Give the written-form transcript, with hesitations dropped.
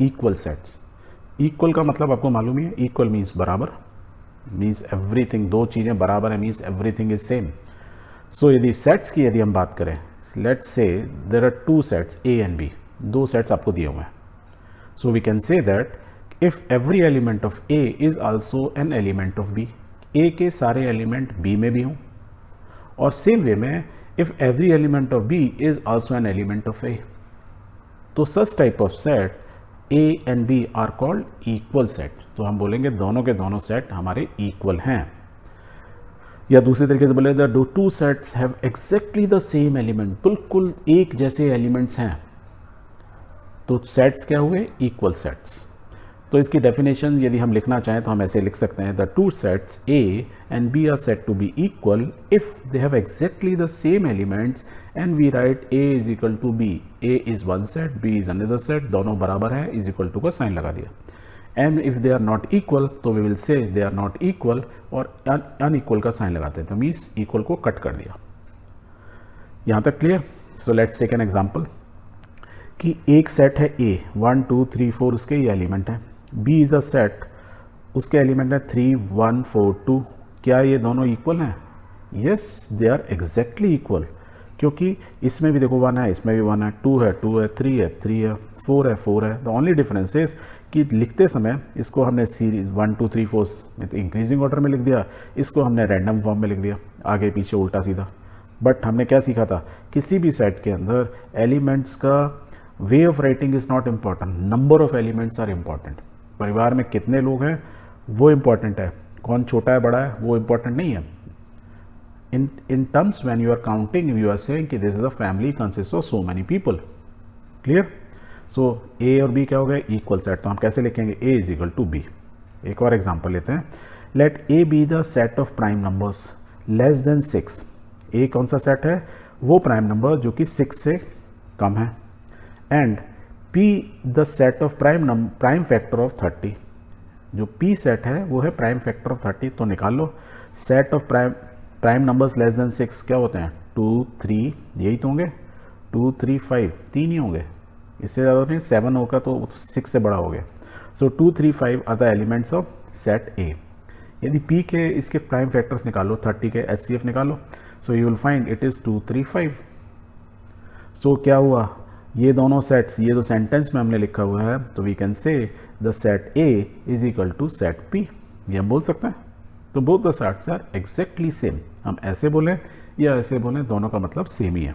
Equal sets. Equal का मतलब आपको मालूम ही है, इक्वल मीन्स बराबर, मीन्स एवरीथिंग, दो चीज़ें बराबर है means everything is same. So यदि सेट्स की यदि हम बात करें, let's say there are two sets A and B, दो सेट्स आपको दिए हुए हैं। So we can say that if every element of A is also an element of B, A के सारे एलिमेंट बी में भी हों, और सेम वे में if every element of B is also an element of A, तो such type of set A and B are called equal set. तो हम बोलेंगे दोनों के दोनों सेट हमारे इक्वल हैं। या दूसरे तरीके से बोले दो two sets have exactly the same element, बिल्कुल एक जैसे एलिमेंट्स हैं, तो सेट्स क्या हुए, इक्वल सेट्स। तो इसकी डेफिनेशन यदि हम लिखना चाहें तो हम ऐसे लिख सकते हैं, the two sets A and B are said to be equal if they have exactly the same elements and we write A is equal to B, A is one set, B is another set, दोनों बराबर है, is equal to का sign लगा दिया। And if they are not equal तो we will say they are not equal, और unequal का sign लगाते हैं, तो मीन्स इक्वल को कट कर दिया। यहाँ तक clear? So let's take an example कि एक सेट है ए, 1 2 3 4 उसके ये एलिमेंट हैं, बी इज़ अ सेट, उसके एलिमेंट है 3 1 4 2। क्या ये दोनों इक्वल हैं? Yes, they are exactly equal, क्योंकि इसमें भी देखो 1 है, इसमें भी 1 है, 2 है 2 है, 3 है 3 है, 4 है 4 है। द ओनली डिफरेंस इज कि लिखते समय इसको हमने सीरीज 1 2 3 4 में तो इंक्रीजिंग ऑर्डर में लिख दिया, इसको हमने रैंडम फॉर्म में लिख दिया, आगे पीछे उल्टा सीधा। बट हमने क्या सीखा था, किसी भी सेट के अंदर एलिमेंट्स का way of writing is not important, number of elements are important. परिवार में कितने लोग हैं वो इम्पॉर्टेंट है, कौन छोटा है बड़ा है वो इम्पॉर्टेंट नहीं है। in terms when you are counting you are saying कि this is a family consists of so many people, clear? so a और b क्या हो गए, इक्वल सेट। तो हम कैसे लिखेंगे, a is equal to b। एक और एग्जांपल लेते हैं, let a be the set of prime numbers less than 6। a कौन सा सेट है, वो प्राइम नंबर जो कि 6 से कम है, and p the set of prime factor of 30। जो p सेट है वो है प्राइम फैक्टर ऑफ 30। तो निकाल लो, set of prime numbers less than 6 क्या होते हैं, 2 3, यही तो होंगे, 2 3 5, 3 ही होंगे, इससे ज़्यादा नहीं, 7 होगा तो 6 से बड़ा हो गया। So 2 3 5 are the elements of set A. यदि p के इसके प्राइम फैक्टर्स निकालो, 30 के HCF निकालो, so you will find it is 2 3 5। सो क्या हुआ, ये दोनों सेट्स, ये जो सेंटेंस में हमने लिखा हुआ है, तो we can say the set A is equal to set p, ये हम बोल सकते हैं। तो both the sets are exactly same. हम ऐसे बोलें या ऐसे बोलें, दोनों का मतलब सेम ही है।